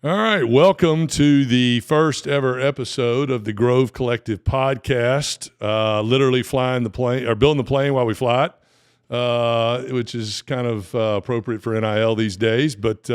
All right, welcome to the first ever episode of the Grove Collective podcast. Literally flying the plane or building the plane while we fly it, which is kind of appropriate for NIL these days. But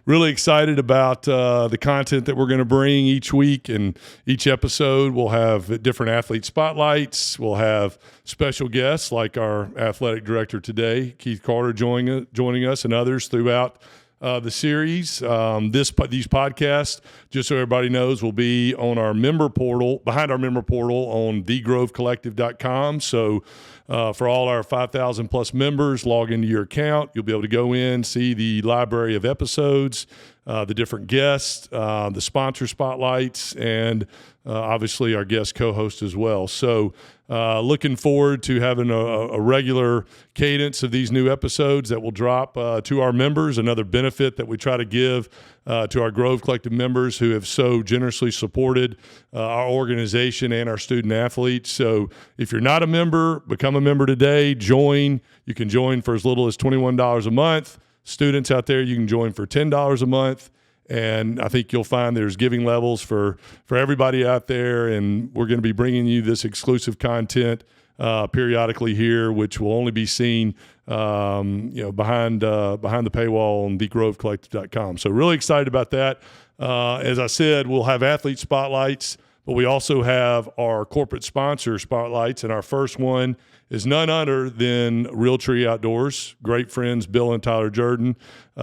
really excited about the content that we're going to bring each week, and each episode we'll have different athlete spotlights. We'll have special guests like our athletic director today, Keith Carter, joining us, and others throughout the series. These podcasts, just so everybody knows, will be on our member portal, behind our member portal on thegrovecollective.com. So for all our 5,000 plus members, log into your account. You'll be able to go in, see the library of episodes, the different guests, the sponsor spotlights, and obviously our guest co-host as well. So looking forward to having a regular cadence of these new episodes that will drop to our members. Another benefit that we try to give to our Grove Collective members who have so generously supported our organization and our student athletes. So if you're not a member, become a member today. Join. You can join for as little as $21 a month. Students out there, you can join for $10 a month. And I think you'll find there's giving levels for everybody out there, and we're going to be bringing you this exclusive content periodically here, which will only be seen, behind the paywall on thegrovecollective.com. So really excited about that. As I said, we'll have athlete spotlights, but we also have our corporate sponsor spotlights, and our first one is none other than Realtree Outdoors. Great friends Bill and Tyler Jordan, who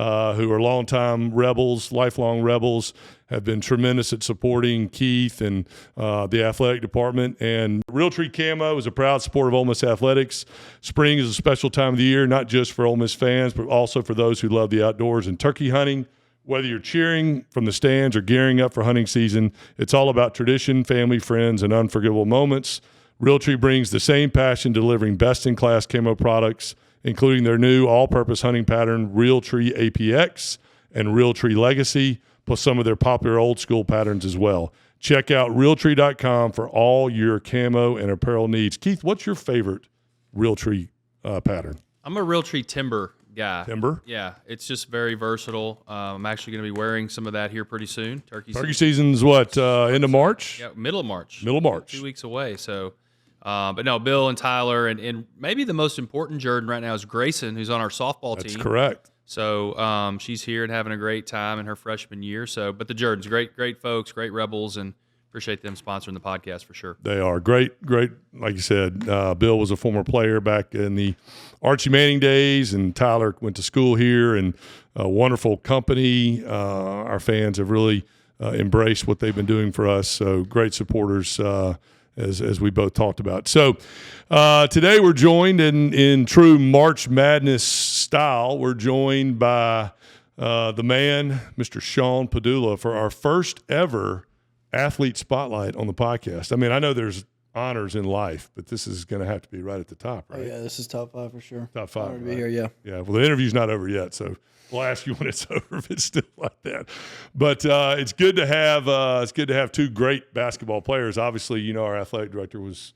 are longtime Rebels, lifelong Rebels, have been tremendous at supporting Keith and the athletic department. And Realtree Camo is a proud supporter of Ole Miss athletics. Spring is a special time of the year, not just for Ole Miss fans, but also for those who love the outdoors and turkey hunting. Whether you're cheering from the stands or gearing up for hunting season, it's all about tradition, family, friends, and unforgettable moments. Realtree brings the same passion, delivering best-in-class camo products, including their new all-purpose hunting pattern, Realtree APX and Realtree Legacy, plus some of their popular old-school patterns as well. Check out Realtree.com for all your camo and apparel needs. Keith, what's your favorite Realtree pattern? I'm a Realtree Timber guy. Timber? Yeah, it's just very versattle. I'm actually going to be wearing some of that here pretty soon. Turkey season's what, end of March? Yeah, middle of March. Middle of March. 2 weeks away. So, but no, Bill and Tyler, and maybe the most important Jordan right now is Grayson, who's on our softball team. That's correct. So she's here and having a great time in her freshman year. So, but the Jordans, great folks, great Rebels, and appreciate them sponsoring the podcast for sure. They are great. Like you said, Bill was a former player back in the Archie Manning days, and Tyler went to school here, and a wonderful company. Our fans have really embraced what they've been doing for us. So great supporters, as we both talked about. So today we're joined in true March Madness style. We're joined by the man, Mr. Sean Pedulla, for our first ever athlete spotlight on the podcast. I mean, I know there's honors in life, but this is going to have to be right at the top, right? Oh, yeah, this is top 5 for sure. Top 5, Honored to right? be here, yeah. Yeah, well, the interview's not over yet, so we'll ask you when it's over if it's still like that. But it's good to have two great basketball players. Obviously, you know, our athletic director was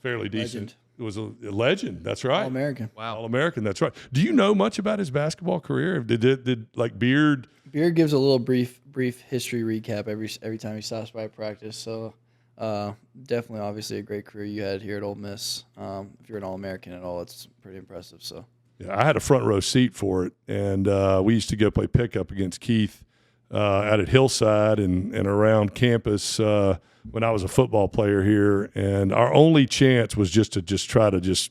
fairly decent. It was a legend. That's right. All-American. Wow. All-American. That's right. Do you know much about his basketball career? Did like Beard? Beard gives a little brief history recap every time he stops by practice. So definitely, obviously, a great career you had here at Ole Miss. If you're an All-American at all, it's pretty impressive. So yeah, I had a front row seat for it, and we used to go play pickup against Keith out at Hillside and around campus when I was a football player here. And our only chance was just to try to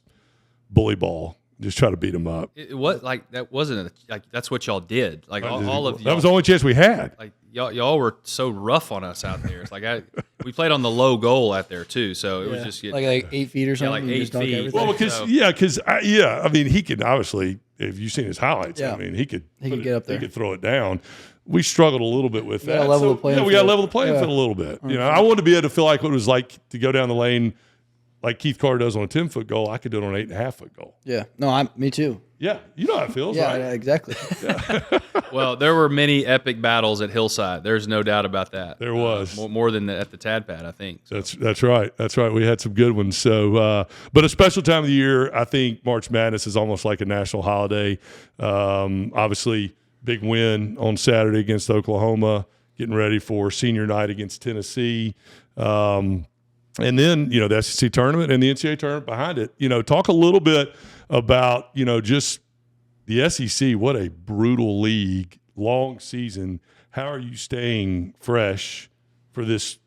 bully ball. Just try to beat them up. It was like that wasn't like that's what y'all did. Like all of y'all. That was the only chance we had. Like y'all were so rough on us out there. It's like we played on the low goal out there too, so it was just like 8 feet or something. like 8 feet. Well, because I mean, he could obviously, if you've seen his highlights, I mean, he could get up there. He could throw it down. We struggled a little bit with that. We got to level the playing field a little bit. You know, I wanted to be able to feel like what it was like to go down the lane like Keith Carter does on a 10-foot goal. I could do it on an 8.5-foot goal. Yeah. No, me too. Yeah. You know how it feels, right? Yeah, exactly. Well, there were many epic battles at Hillside. There's no doubt about that. There was. More than at the Tad Pad, I think. So. That's right. That's right. We had some good ones. So, but a special time of the year, I think March Madness is almost like a national holiday. Obviously, big win on Saturday against Oklahoma, getting ready for senior night against Tennessee. And then, the SEC tournament and the NCAA tournament behind it. Talk a little bit about, just the SEC, what a brutal league, long season. How are you staying fresh for the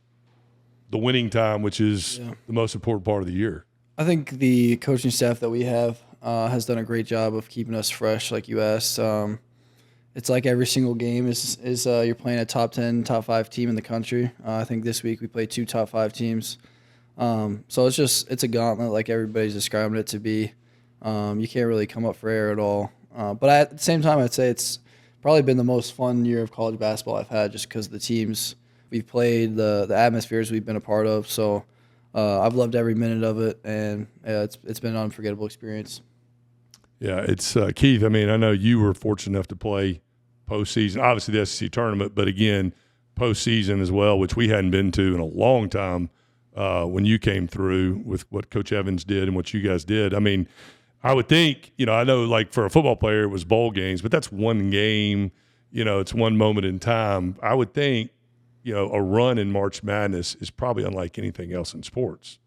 winning time, which is the most important part of the year? I think the coaching staff that we have has done a great job of keeping us fresh, like you asked. It's like every single game is you're playing a top 10, top 5 team in the country. I think this week we played 2 top 5 teams. So it's a gauntlet like everybody's describing it to be. You can't really come up for air at all. But at the same time, I'd say it's probably been the most fun year of college basketball I've had just because of the teams we've played, the atmospheres we've been a part of. So I've loved every minute of it, and it's been an unforgettable experience. Yeah, it's Keith. I mean, I know you were fortunate enough to play postseason, obviously the SEC tournament, but again, postseason as well, which we hadn't been to in a long time when you came through with what Coach Evans did and what you guys did. I mean, I would think, I know like for a football player it was bowl games, but that's one game, it's one moment in time. I would think, a run in March Madness is probably unlike anything else in sports.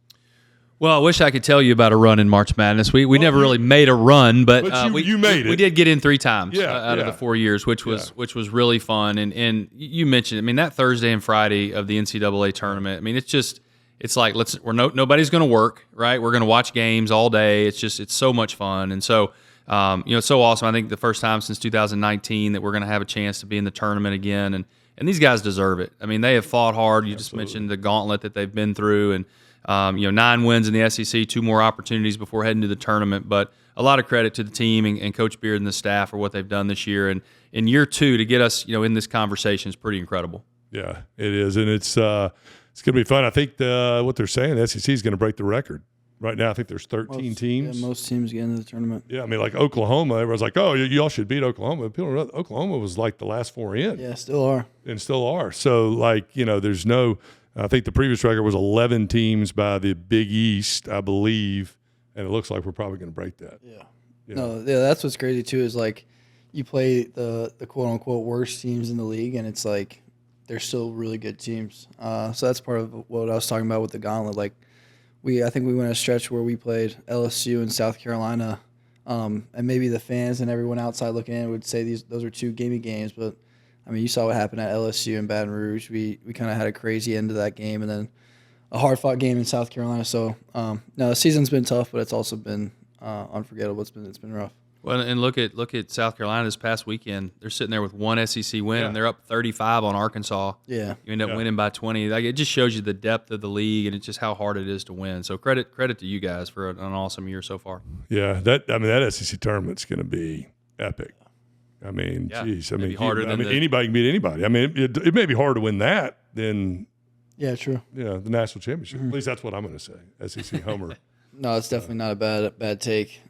Well, I wish I could tell you about a run in March Madness. We never really made a run, but you made it. We did get in 3 times out of the the 4 years, which was really fun. And you mentioned, I mean, that Thursday and Friday of the NCAA tournament. I mean, it's like nobody's going to work, right? We're going to watch games all day. It's so much fun, and so it's so awesome. I think the first time since 2019 that we're going to have a chance to be in the tournament again, and these guys deserve it. I mean, they have fought hard. You just mentioned the gauntlet that they've been through, and 9 wins in the SEC, 2 more opportunities before heading to the tournament. But a lot of credit to the team and Coach Beard and the staff for what they've done this year. And in year 2, to get us, in this conversation is pretty incredible. Yeah, it is, and it's going to be fun. I think what they're saying, the SEC is going to break the record. Right now, I think there's 13 teams. Yeah, most teams get into the tournament. Yeah, I mean, like Oklahoma, everyone's like, oh, y'all should beat Oklahoma. People don't know, Oklahoma was like the last 4 in. Yeah, still are. And still are. So, there's no – I think the previous record was 11 teams by the Big East, I believe, and it looks like we're probably going to break that. Yeah. That's what's crazy, too, is, you play the quote-unquote worst teams in the league, and it's like they're still really good teams. So that's part of what I was talking about with the gauntlet. I think we went a stretch where we played LSU and South Carolina, and maybe the fans and everyone outside looking in would say those are 2 gamey games, but I mean, you saw what happened at LSU and Baton Rouge. We kind of had a crazy end to that game, and then a hard-fought game in South Carolina. So, the season's been tough, but it's also been unforgettable. It's been rough. Well, and look at South Carolina this past weekend. They're sitting there with 1 SEC win, and they're up 35 on Arkansas. Yeah, you end up winning by 20. It just shows you the depth of the league, and it's just how hard it is to win. So credit to you guys for an awesome year so far. Yeah, that SEC tournament's going to be epic. I mean, geez. I mean, anybody can beat anybody. I mean, it may be harder to win that than true. The national championship. Mm-hmm. At least that's what I'm going to say. SEC homer. No, it's definitely not a bad take.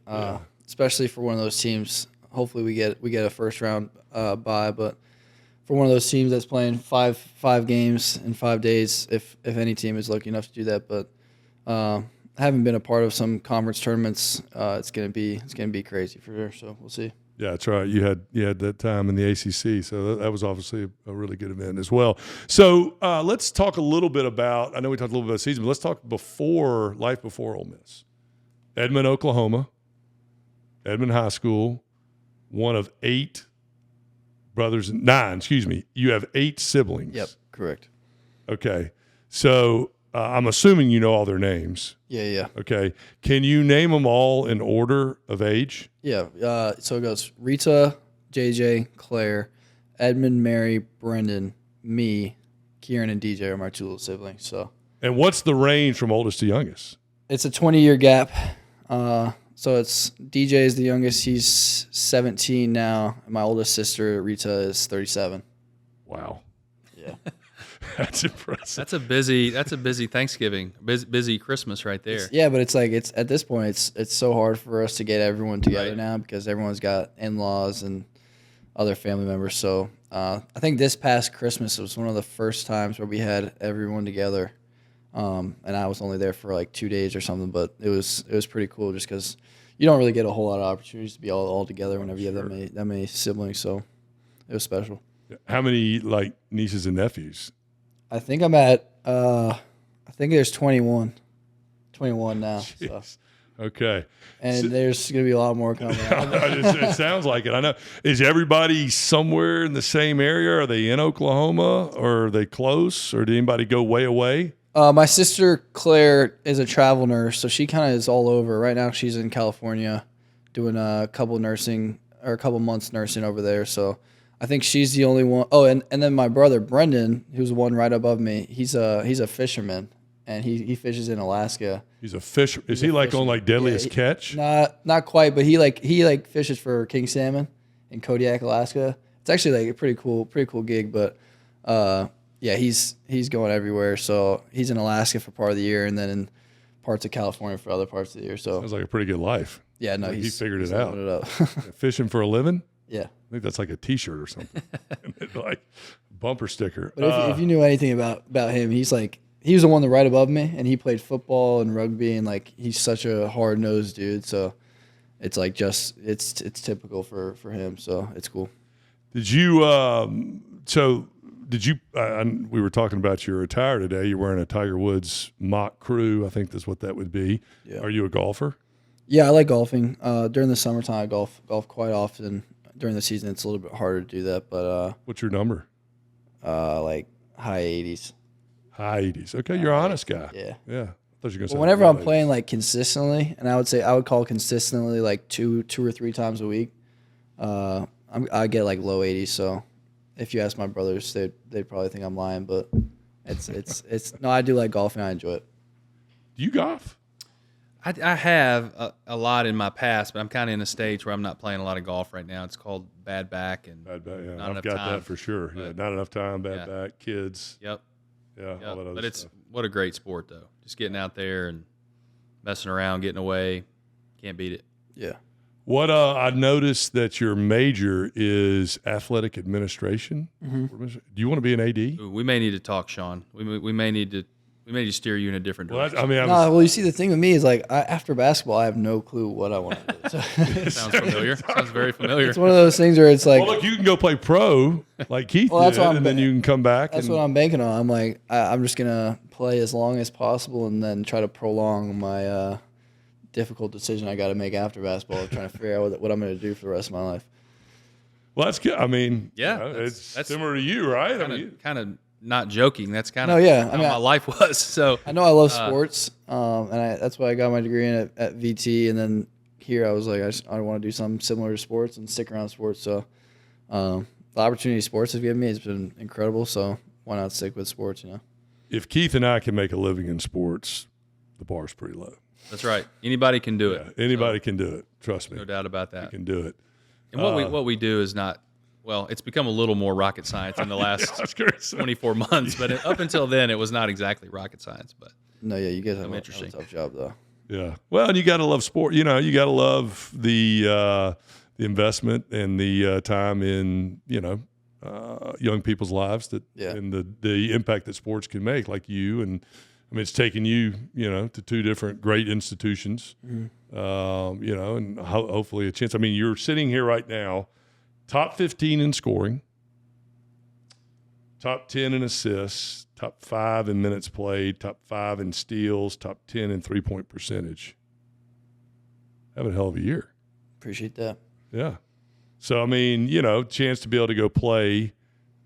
Especially for one of those teams. Hopefully, we get a first round bye, but for one of those teams that's playing five games in 5 days, if any team is lucky enough to do that, but having been a part of some conference tournaments, it's gonna be crazy for sure. So we'll see. Yeah, that's right. You had that time in the ACC, so that was obviously a really good event as well. So let's talk a little bit about. I know we talked a little bit about the season, but let's talk life before Ole Miss. Edmond, Oklahoma, Edmond High School, one of 8 brothers, 9. Excuse me. You have 8 siblings. Yep, correct. Okay, so I'm assuming you know all their names. Yeah. Okay, can you name them all in order of age? Yeah. So it goes Rita, JJ, Claire, Edmund, Mary, Brendan, me, Kieran, and DJ are my 2 little siblings. So. And what's the range from oldest to youngest? It's a 20-year gap. So it's DJ is the youngest. He's 17 now. And my oldest sister, Rita, is 37. Wow. Yeah. That's impressive. That's a busy Thanksgiving, busy Christmas right there. But it's at this point, it's so hard for us to get everyone together now because everyone's got in-laws and other family members. So I think this past Christmas was one of the first times where we had everyone together. And I was only there for 2 days or something, but it was pretty cool just because you don't really get a whole lot of opportunities to be all together whenever you have that many siblings. So it was special. How many like nieces and nephews? I think I'm at I think there's 21 now. So. Jeez. Okay. And there's going to be a lot more coming out. It sounds like it. I know. Is everybody somewhere in the same area? Are they in Oklahoma, or are they close, or did anybody go way away? My sister Claire is a travel nurse, so she kind of is all over. Right now she's in California doing a couple months nursing over there. So I think she's the only one. Oh, and then my brother Brendan, who's the one right above me, he's a fisherman, and he fishes in Alaska. He's a fisher. Is he like on like Deadliest Catch? Not quite, but he fishes for king salmon in Kodiak, Alaska. It's actually like a pretty cool gig, but yeah, he's going everywhere. So he's in Alaska for part of the year, and then in parts of California for other parts of the year. So sounds like a pretty good life. Yeah, no, like he figured it out. It up. Fishing for a living? Yeah, I think that's like a T-shirt or something, like bumper sticker. But if you knew anything about him, he was the one right above me, and he played football and rugby, and like he's such a hard nosed dude. So it's like it's typical for him. So it's cool. Did you? We were talking about your attire today. You're wearing a Tiger Woods mock crew. I think that's what that would be. Yeah. Are you a golfer? Yeah, I like golfing. During the summertime, I golf quite often. During the season, it's a little bit harder to do that. But what's your number? Like high 80s. High 80s. Okay, you're an honest guy. Yeah. Yeah. I thought you were gonna say whenever I'm playing like consistently, and I would call consistently like two or three times a week, I get like low 80s. So if you ask my brothers, they'd probably think I'm lying, but it's no, I do like golfing. I enjoy it. Do you golf? I have a lot in my past, but I'm kind of in a stage where I'm not playing a lot of golf right now. It's called bad back and Bad back. Yeah, not I've got time, that for sure. Yeah, not enough time. Bad back. Kids. Yep. Yeah. All that other But it's stuff. what a great sport though. Just getting out there and messing around, getting away, can't beat it. Yeah. What I noticed that your major is athletic administration. Mm-hmm. Do you want to be an AD? Ooh, we may need to talk, Sean. We may need to steer you in a different direction. Well, you see, the thing with me is like after basketball, I have no clue what I want to do. So. Sounds familiar. Sounds very familiar. It's one of those things where it's like, well, look, you can go play pro like Keith did, and then you can come back. That's what I'm banking on. I'm like, I'm just gonna play as long as possible, and then try to prolong my difficult decision I got to make after basketball, trying to figure out what I'm going to do for the rest of my life. Well, that's good. I mean, yeah, it's similar to you, right? Kind of not joking. That's kind of how my life was. So I know I love sports, and that's why I got my degree in at VT, and then here I was like, I want to do something similar to sports and stick around sports. So the opportunity sports has given me has been incredible. So why not stick with sports? If Keith and I can make a living in sports, the bar's pretty low. That's right. Anybody can do it. Anybody can do it. Trust me. No doubt about that. You can do it. And what we do is not. Well, it's become a little more rocket science in the last 24 months, but up until then, it was not exactly rocket science. But no, yeah, you guys have a tough job though. Yeah, well, and you got to love sport. You got to love the investment and the time in young people's lives and the impact that sports can make. Like you, and I mean, it's taken you to two different great institutions. Mm-hmm. And hopefully a chance. I mean, you're sitting here right now. Top 15 in scoring, top 10 in assists, top 5 in minutes played, top 5 in steals, top 10 in three-point percentage. Having a hell of a year. Appreciate that. Yeah. So, I mean, chance to be able to go play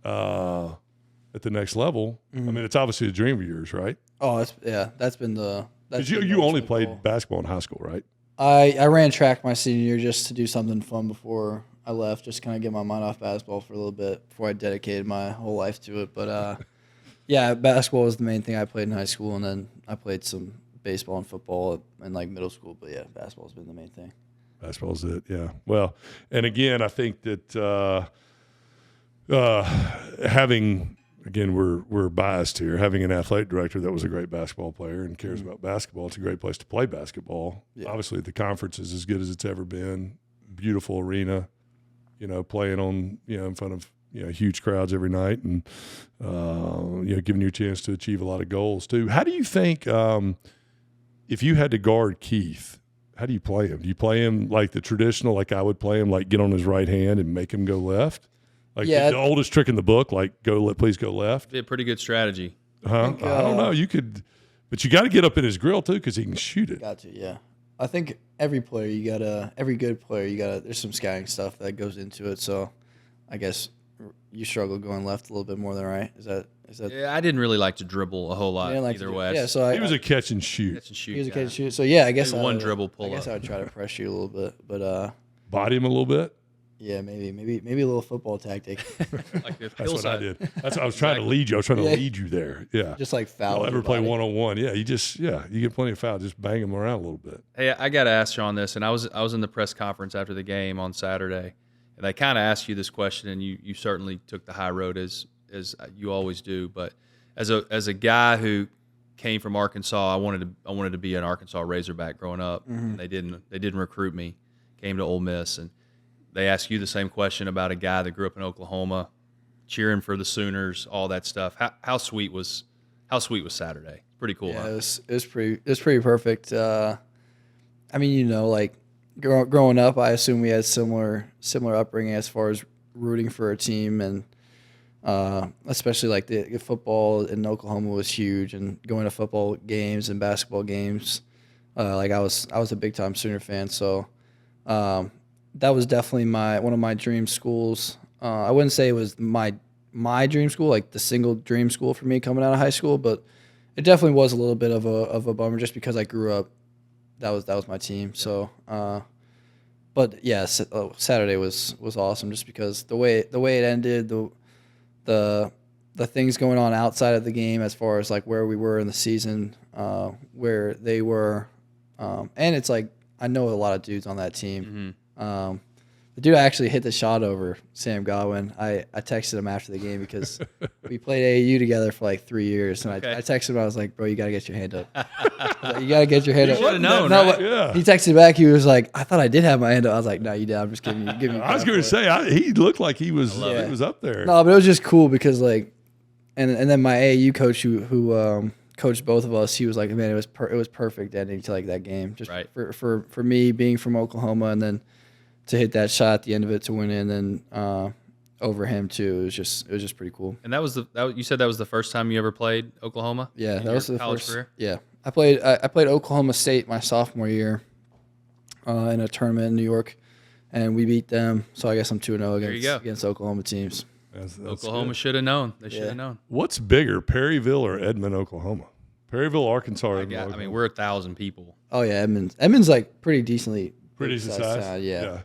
at the next level. Mm-hmm. I mean, it's obviously a dream of yours, right? Oh, that's been the – because you only played basketball in high school, right? I ran track my senior year just to do something fun before – I left, just kind of get my mind off basketball for a little bit before I dedicated my whole life to it. But, yeah, basketball was the main thing I played in high school, and then I played some baseball and football in, like, middle school. But, yeah, basketball's been the main thing. Basketball's it, yeah. Well, and, again, I think that having – again, we're biased here. Having an athletic director that was a great basketball player and cares about basketball, it's a great place to play basketball. Yeah. Obviously, the conference is as good as it's ever been. Beautiful arena. Playing on, in front of, huge crowds every night and, giving you a chance to achieve a lot of goals too. How do you think, if you had to guard Keith, how do you play him? Do you play him like the traditional, like I would play him, like get on his right hand and make him go left? Like Yeah. the oldest trick in the book, like please go left. Be a pretty good strategy. I don't know. You could, but you got to get up in his grill too because he can shoot it. Got to, yeah. I think every good player, there's some scouting stuff that goes into it. So I guess you struggle going left a little bit more than right. Is that? Yeah, I didn't really like to dribble a whole lot either way. Yeah, so He was a catch and shoot. Catch and shoot. he was a catch and shoot. So yeah, I guess Maybe one dribble pull I guess up. I would try to press you a little bit, but Body him a little bit. yeah, maybe a little football tactic, Like the That's what I hillside. did. That's what I was trying to lead you. I was trying to lead you there. Yeah. just like foul. I'll ever play 1-on-1. Yeah, you get plenty of fouls. Just bang them around a little bit. Hey, I got to ask Sean this, and I was in the press conference after the game on Saturday, and I kind of asked you this question, and you certainly took the high road as you always do. But as a guy who came from Arkansas, I wanted to be an Arkansas Razorback growing up. Mm-hmm. They didn't recruit me. Came to Ole Miss, and they asked you the same question about a guy that grew up in Oklahoma, cheering for the Sooners, all that stuff. How sweet was Saturday? Pretty cool. Yeah, Huh? it was pretty perfect. I mean, like growing up, I assume we had similar upbringing as far as rooting for a team, and especially like the football in Oklahoma was huge, and going to football games and basketball games. Like I was a big time Sooner fan, so that was definitely one of my dream schools. I wouldn't say it was my dream school, like the single dream school for me coming out of high school, but it definitely was a little bit of a bummer just because I grew up. That was my team. So, but yeah, Saturday was awesome just because the way it ended, the things going on outside of the game as far as like where we were in the season, where they were, and it's like I know a lot of dudes on that team. Mm-hmm. The dude actually hit the shot over Sam Godwin. I texted him after the game because we played AAU together for like 3 years, and Okay. I texted him. I was like, "Bro, you got to get your hand up. I was like, you got to get your hand up." should have known, No, right? but Yeah. He texted back. He was like, "I thought I did have my hand up." I was like, "No, you did. I'm just giving you." I was going to say he looked like he was it. he was up there. No, but it was just cool because like, and then my AAU coach who coached both of us, he was like, "Man, it was perfect ending to like that game." Just Right. for me being from Oklahoma and then to hit that shot at the end of it to win it, and then over him too. It was just pretty cool. And you said that was the first time you ever played Oklahoma? Yeah, in that was your the college first. career? Yeah, I played Oklahoma State my sophomore year in a tournament in New York, and we beat them. So I guess I'm 2-0 against Oklahoma teams. That's Oklahoma good. should have known. They should have known. What's bigger, Perryville or Edmond, Oklahoma? Perryville, Arkansas. Or Edmond, I Oklahoma? mean, we're 1,000 people. Oh yeah, Edmond's like pretty decently pretty big decent sized size. town, yeah.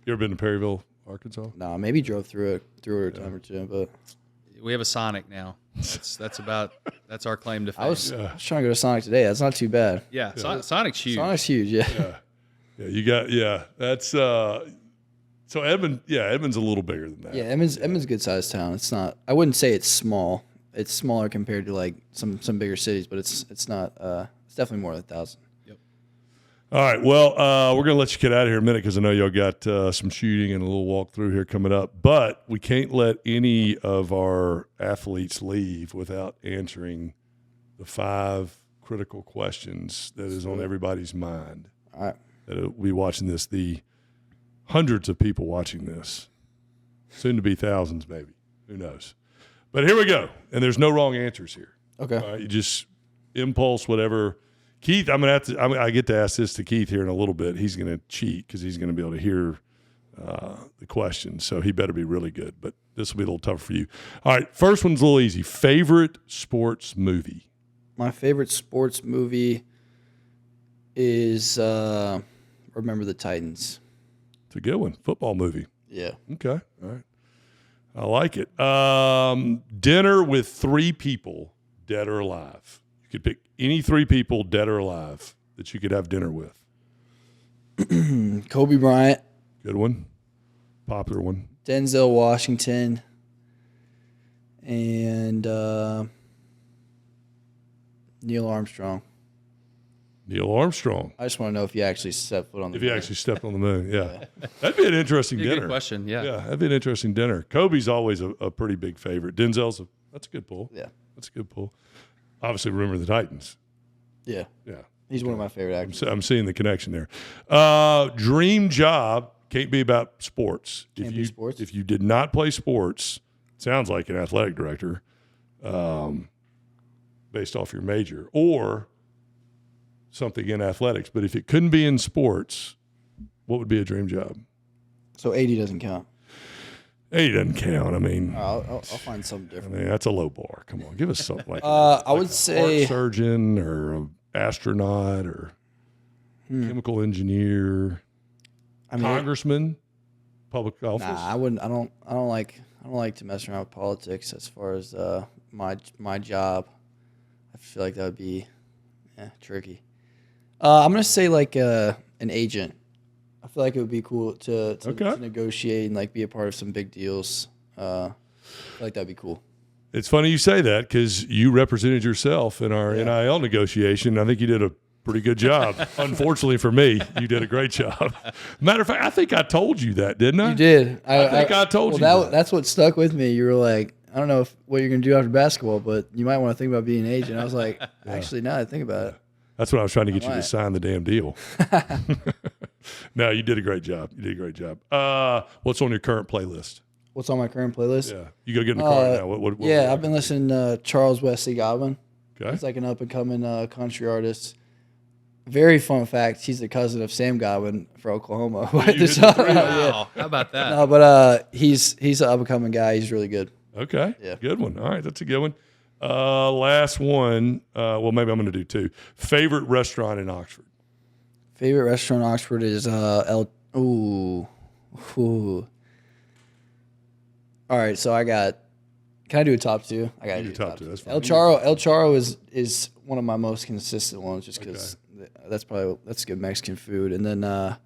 You ever been to Perryville, Arkansas? No, maybe drove through it a time or two, but We have a Sonic now. That's our claim to fame. I was trying to go to Sonic today. That's not too bad. Sonic's huge. Sonic's huge, yeah. Yeah, you got That's so Edmond's a little bigger than that. Yeah, Edmond's a good sized town. It's not. I wouldn't say it's small. It's smaller compared to like some bigger cities, but it's not. It's definitely more than 1,000. All right. Well, we're going to let you get out of here in a minute because I know y'all got some shooting and a little walkthrough here coming up. But we can't let any of our athletes leave without answering the 5 critical questions that is on everybody's mind. All right. That will be watching this. The hundreds of people watching this, soon to be thousands, maybe. Who knows? But here we go. And there's no wrong answers here. Okay. All right, you just impulse, whatever. Keith, I get to ask this to Keith here in a little bit. He's going to cheat because he's going to be able to hear the questions. So he better be really good. But this will be a little tougher for you. All right, first one's a little easy. Favorite sports movie? My favorite sports movie is Remember the Titans. It's a good one. Football movie. Yeah. Okay. All right. I like it. Dinner with 3 people, dead or alive. You could pick any 3 people, dead or alive, that you could have dinner with. Kobe Bryant, Good one. Popular one. Denzel Washington, and Neil Armstrong. Neil Armstrong. I just want to know if you actually stepped foot on the If you moon. actually stepped on the moon, yeah. That'd be an interesting Be a dinner. good question. Yeah. Yeah, that'd be an interesting dinner. Kobe's always a pretty big favorite. Denzel's that's a good pull. Yeah. That's a good pull. Obviously, Remember the Titans. Yeah. Yeah. He's one of my favorite actors. I'm seeing the connection there. Dream job, can't be about sports. Can't be sports. If you did not play sports, sounds like an athletic director, based off your major, or something in athletics. But if it couldn't be in sports, what would be a dream job? So 80 doesn't count. 80 doesn't count. I mean, I'll find something different. I mean, that's a low bar. Come on, give us something like I would say heart surgeon or an astronaut or chemical engineer, congressman, public office. Nah, I wouldn't. I don't like to mess around with politics as far as my job. I feel like that would be tricky. I'm gonna say like an agent. I feel like it would be cool to negotiate and like be a part of some big deals. I feel like that'd be cool. It's funny you say that because you represented yourself in our NIL negotiation. I think you did a pretty good job. Unfortunately for me, you did a great job. Matter of fact, I think I told you that, didn't I? You did. I think I told you that. That's what stuck with me. You were like, I don't know what you're going to do after basketball, but you might want to think about being an agent. I was like, actually, now that I think about it. That's what I was trying to get you to sign the damn deal. No, you did a great job. What's on your current playlist? What's on my current playlist? Yeah. You got to get in the car now. What I've been listening to Charles Wesley Godwin. Okay. He's like an up-and-coming country artist. Very fun fact, he's the cousin of Sam Godwin for Oklahoma. Wow. How about that? No, but he's an up-and-coming guy. He's really good. Okay. Yeah. Good one. All right. That's a good one. Last one. Well, maybe I'm going to do two. Favorite restaurant in Oxford? Favorite restaurant in Oxford is Ooh. All right, so can I do a top two? I got to do top two. That's fine. El Charo is one of my most consistent ones just because that's good Mexican food. And then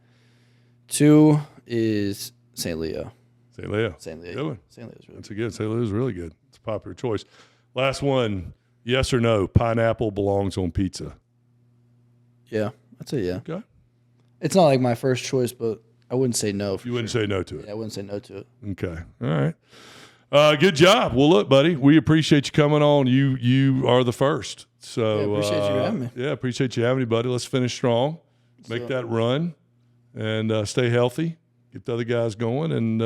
2 is St. Leo. St. Leo. Good one. St. Leo's really That's a good. St. Leo's really good. It's a popular choice. Last one. Yes or no? Pineapple belongs on pizza. Yeah, I'd say yeah. Okay. It's not like my first choice, but I wouldn't say no. You wouldn't say no to it. Yeah, I wouldn't say no to it. Okay. All right. Good job. Well, look, buddy, we appreciate you coming on. You are the first. So appreciate you having me. Yeah, appreciate you having me, buddy. Let's finish strong. Make that run and stay healthy. Get the other guys going. And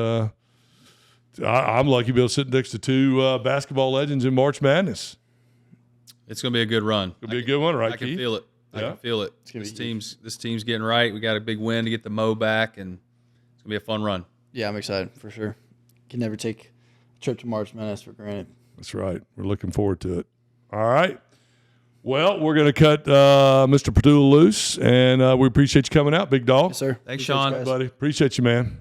I'm lucky to be able to sit next to 2 basketball legends in March Madness. It's going to be a good run. It'll be a good one, right, I can Keith? feel it. Yeah. I can feel it. This team's getting right. We got a big win to get the Mo back, and it's going to be a fun run. Yeah, I'm excited for sure. Can never take a trip to March Madness for granted. That's right. We're looking forward to it. All right. Well, we're going to cut Mr. Pedulla loose, and we appreciate you coming out, big dog. Yes, sir. Thanks, Appreciate Sean. you guys. Buddy. Appreciate you, man.